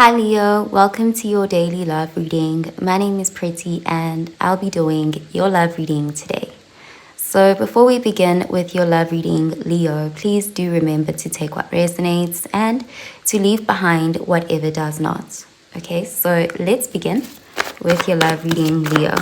Hi Leo, welcome to your daily love reading. My name is Pretty and I'll be doing your love reading today. So before we begin with your love reading, Leo, please do remember to take what resonates and to leave behind whatever does not. Okay, so let's begin with your love reading, Leo.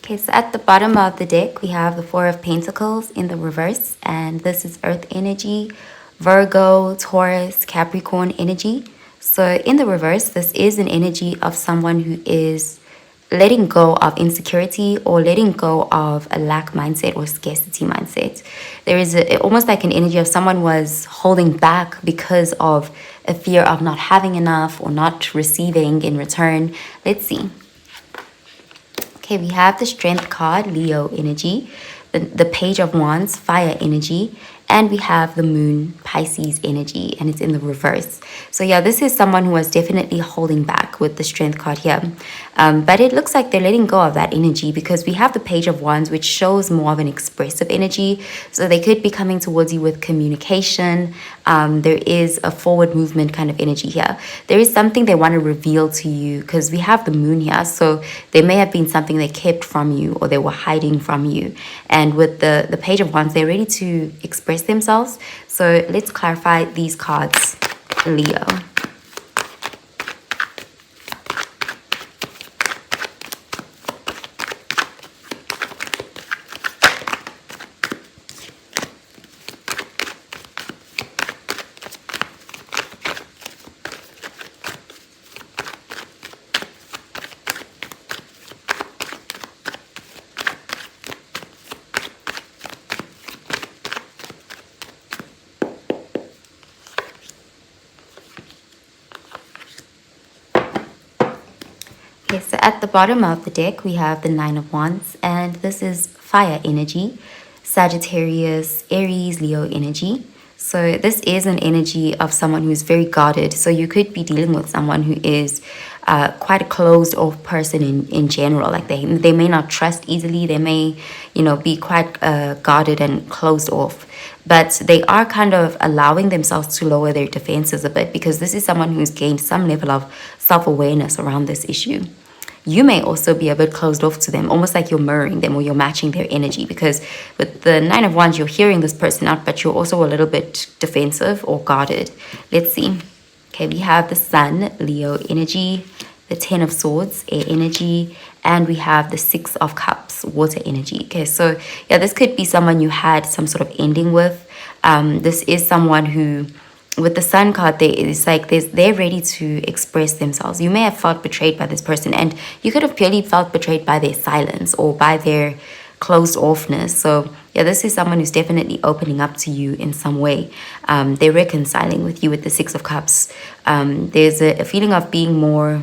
Okay, so at the bottom of the deck, we have the Four of Pentacles in the reverse, and this is Earth energy, Virgo, Taurus, Capricorn energy. So in the reverse, this is an energy of someone who is letting go of insecurity or letting go of a lack mindset or scarcity mindset. There is almost like an energy of someone was holding back because of a fear of not having enough or not receiving in return. Let's see. Okay, we have the Strength card, Leo energy, the Page of Wands, fire energy, and we have the Moon, Pisces energy, and it's in the reverse. So yeah, this is someone who is definitely holding back with the Strength card here. But it looks like they're letting go of that energy because we have the Page of Wands, which shows more of an expressive energy. So they could be coming towards you with communication. There is a forward movement kind of energy here. There is something they want to reveal to you because we have the Moon here. So there may have been something they kept from you or they were hiding from you. And with the Page of Wands, they're ready to express themselves. So let's clarify these cards, Leo. Okay, so at the bottom of the deck, we have the Nine of Wands, and this is fire energy, Sagittarius, Aries, Leo energy. So this is an energy of someone who's very guarded. So you could be dealing with someone who is quite a closed off person in general. Like they may not trust easily. They may, be quite guarded and closed off. But they are kind of allowing themselves to lower their defenses a bit because this is someone who's gained some level of self-awareness around this issue. You may also be a bit closed off to them, almost like you're mirroring them or you're matching their energy, because with the Nine of Wands, you're hearing this person out, but you're also a little bit defensive or guarded. Let's see. Okay, we have the Sun, Leo energy, the Ten of Swords, air energy, and we have the Six of Cups, water energy. Okay, so yeah, this could be someone you had some sort of ending with. This is someone who, with the Sun card, it's like they're ready to express themselves. You may have felt betrayed by this person, and you could have purely felt betrayed by their silence or by their closed offness. So yeah, this is someone who's definitely opening up to you in some way. They're reconciling with you with the Six of Cups. There's a feeling of being more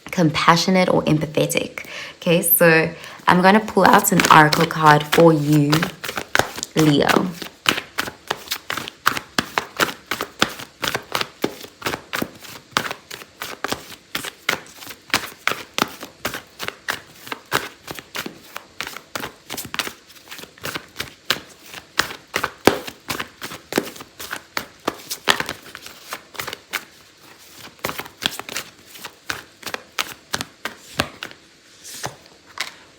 compassionate or empathetic. Okay, so I'm gonna pull out an oracle card for you, Leo.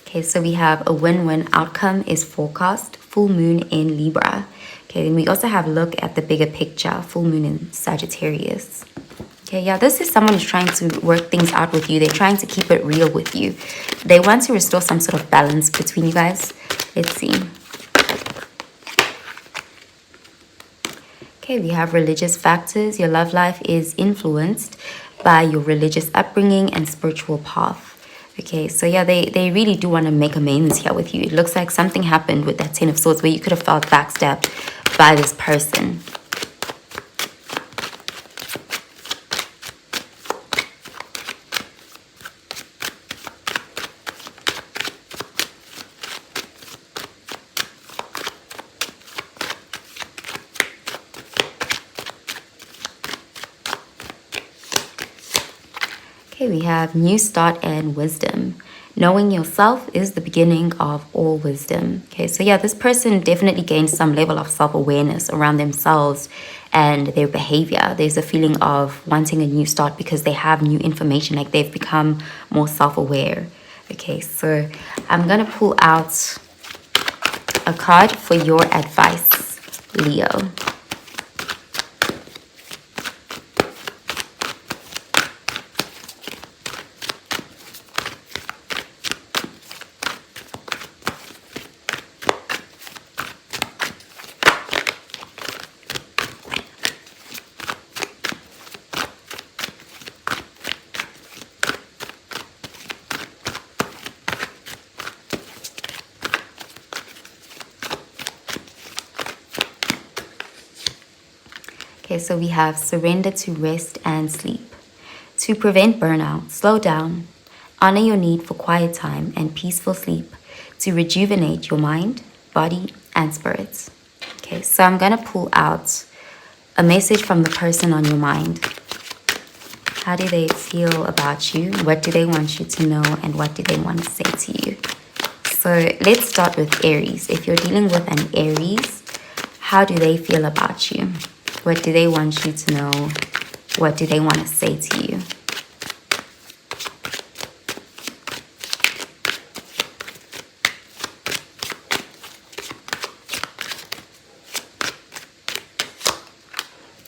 Okay, so we have a win-win outcome is forecast, full moon in Libra. Okay, then we also have a look at the bigger picture, full moon in Sagittarius. Okay, yeah, this is someone who's trying to work things out with you. They're trying to keep it real with you. They want to restore some sort of balance between you guys. Let's see. Okay, we have religious factors. Your love life is influenced by your religious upbringing and spiritual path. Okay, so yeah, they really do want to make amends here with you. It looks like something happened with that Ten of Swords where you could have felt backstabbed by this person. Okay, we have new start and wisdom. Knowing yourself is the beginning of all wisdom. Okay, so yeah, this person definitely gains some level of self-awareness around themselves and their behavior. There's a feeling of wanting a new start because they have new information, like they've become more self-aware. Okay, so I'm gonna pull out a card for your advice, Leo. Okay, so we have surrender to rest and sleep. To prevent burnout, slow down. Honor your need for quiet time and peaceful sleep to rejuvenate your mind, body, and spirits. Okay, so I'm going to pull out a message from the person on your mind. How do they feel about you? What do they want you to know? And what do they want to say to you? So let's start with Aries. If you're dealing with an Aries, how do they feel about you? What do they want you to know? What do they want to say to you?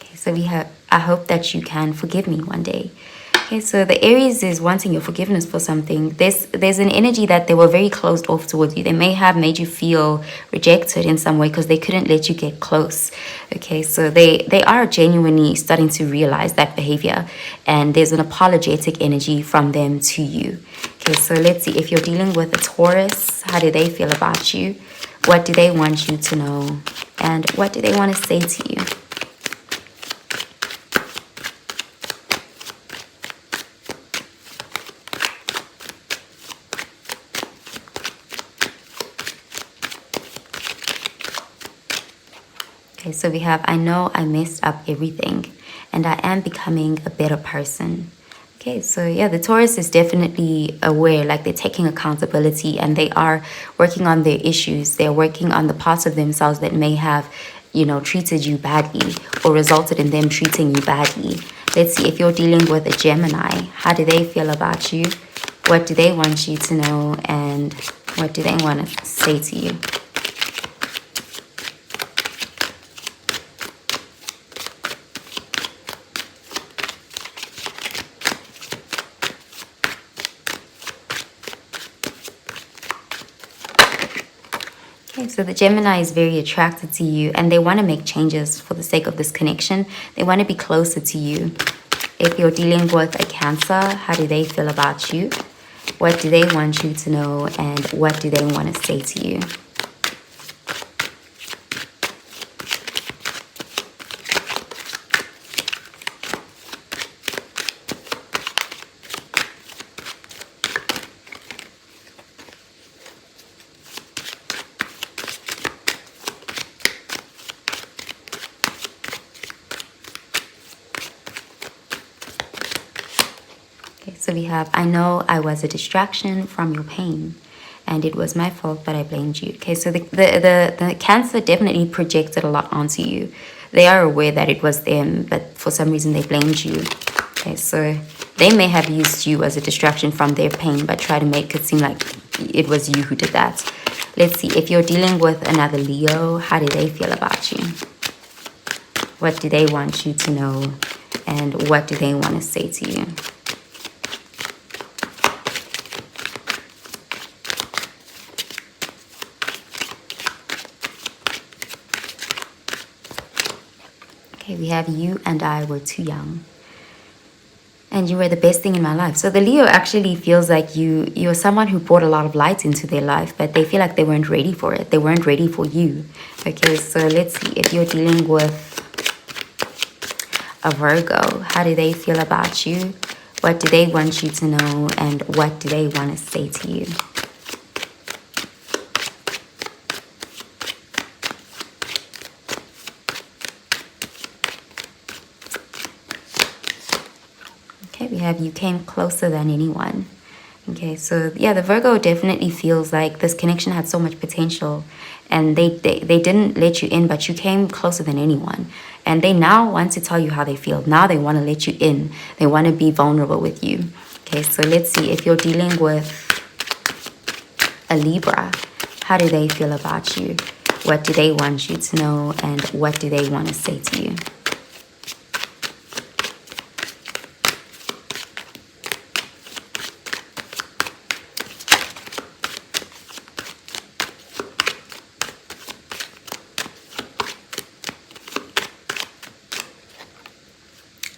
Okay, so we have, I hope that you can forgive me one day. Okay, so the Aries is wanting your forgiveness for something. There's an energy that they were very closed off towards you. They may have made you feel rejected in some way because they couldn't let you get close. Okay, so they are genuinely starting to realize that behavior, and there's an apologetic energy from them to you. Okay, so let's see, if you're dealing with a Taurus, how do they feel about you? What do they want you to know? And what do they want to say to you? Okay, so we have, I know I messed up everything and I am becoming a better person. Okay, so yeah, the Taurus is definitely aware, like they're taking accountability and they are working on their issues. They're working on the parts of themselves that may have, you know, treated you badly or resulted in them treating you badly. Let's see, if you're dealing with a Gemini, how do they feel about you? What do they want you to know? And what do they want to say to you? Okay, so the Gemini is very attracted to you and they want to make changes for the sake of this connection. They want to be closer to you. If you're dealing with a Cancer, how do they feel about you? What do they want you to know? And what do they want to say to you? So we have, I know I was a distraction from your pain and it was my fault, but I blamed you. Okay, so the Cancer definitely projected a lot onto you. They are aware that it was them, but for some reason they blamed you. Okay, so they may have used you as a distraction from their pain, but try to make it seem like it was you who did that. Let's see, if you're dealing with another Leo, how do they feel about you? What do they want you to know? And what do they want to say to you? Okay, we have, you and I were too young. And you were the best thing in my life. So the Leo actually feels like you're someone who brought a lot of light into their life, but they feel like they weren't ready for it. They weren't ready for you. Okay, so let's see, if you're dealing with a Virgo, how do they feel about you? What do they want you to know? And what do they want to say to you? Okay, we have you came closer than anyone. Okay, so yeah, the Virgo definitely feels like this connection had so much potential, and they didn't let you in, but you came closer than anyone. And they now want to tell you how they feel. Now they want to let you in. They want to be vulnerable with you. Okay, so let's see if you're dealing with a Libra. How do they feel about you? What do they want you to know, and what do they want to say to you?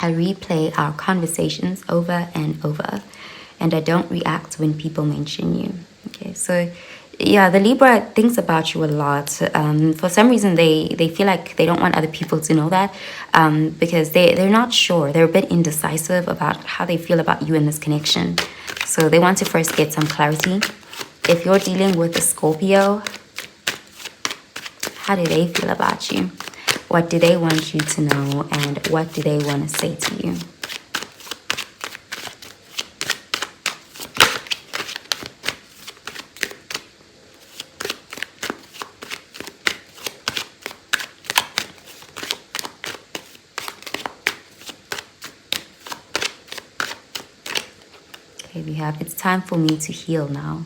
I replay our conversations over and over, and I don't react when people mention you. Okay, so yeah, the Libra thinks about you a lot. For some reason, they feel like they don't want other people to know that, because they're not sure. They're a bit indecisive about how they feel about you in this connection. So they want to first get some clarity. If you're dealing with a Scorpio, how do they feel about you? What do they want you to know, and what do they want to say to you? Okay, we have, it's time for me to heal now.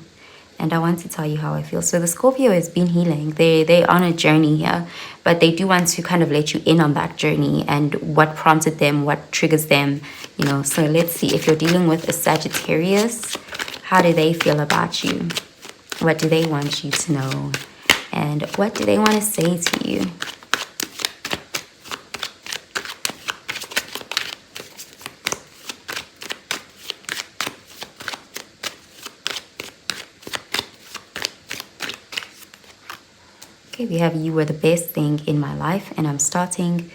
And I want to tell you how I feel. So the Scorpio has been healing. They're on a journey here, but they do want to kind of let you in on that journey and what prompted them, what triggers them, you know. So let's see if you're dealing with a Sagittarius, how do they feel about you? What do they want you to know? And what do they want to say to you? Okay, we have you were the best thing in my life, and I'm starting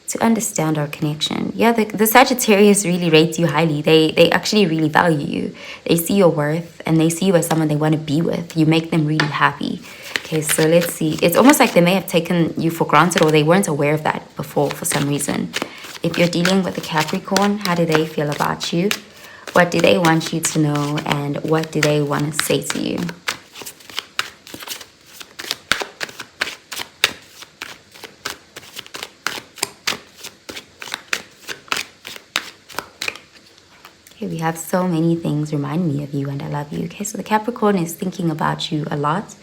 to understand our connection. Yeah, the Sagittarius really rates you highly. They actually really value you. They see your worth, and they see you as someone they want to be with. You make them really happy. Okay, so let's see. It's almost like they may have taken you for granted, or they weren't aware of that before for some reason. If you're dealing with a Capricorn, how do they feel about you? What do they want you to know, and what do they want to say to you? Okay, we have so many things remind me of you and I love you. Okay, so the Capricorn is thinking about you a lot,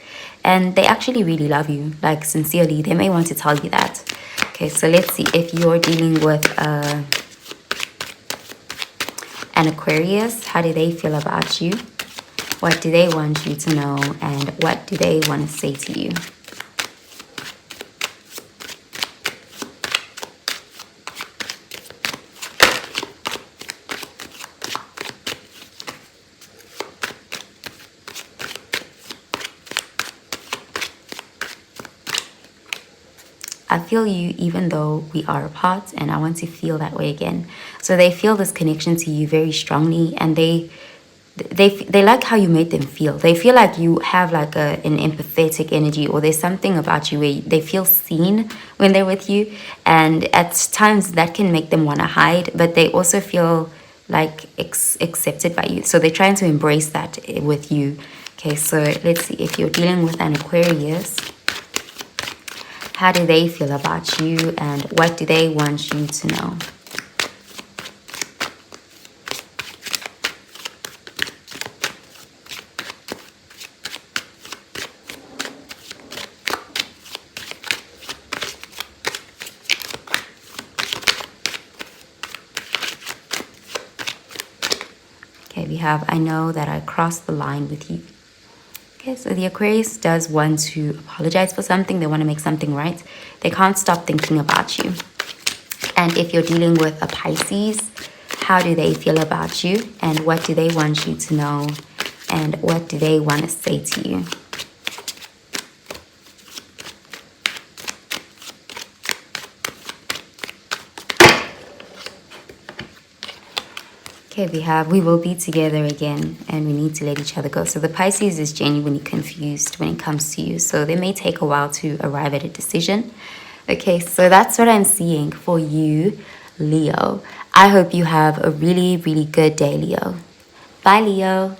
and they actually really love you, like sincerely. They may want to tell you that. Okay, so let's see if you're dealing with an Aquarius. How do they feel about you? What do they want you to know, and what do they want to say to you? I feel you even though we are apart, and I want to feel that way again. So they feel this connection to you very strongly, and they like how you made them feel. They feel like you have like an empathetic energy, or there's something about you where they feel seen when they're with you, and at times that can make them want to hide, but they also feel like accepted by you. So they're trying to embrace that with you. Okay, so let's see if you're dealing with an Aquarius. How do they feel about you, and what do they want you to know? Okay, we have, I know that I crossed the line with you. Okay, so the Aquarius does want to apologize for something. They want to make something right. They can't stop thinking about you. And if you're dealing with a Pisces, how do they feel about you? And what do they want you to know? And what do they want to say to you? Okay, we have, we will be together again, and we need to let each other go. So the Pisces is genuinely confused when it comes to you. So they may take a while to arrive at a decision. Okay, so that's what I'm seeing for you. Leo. I hope you have a really, really good day, Leo. Bye, Leo.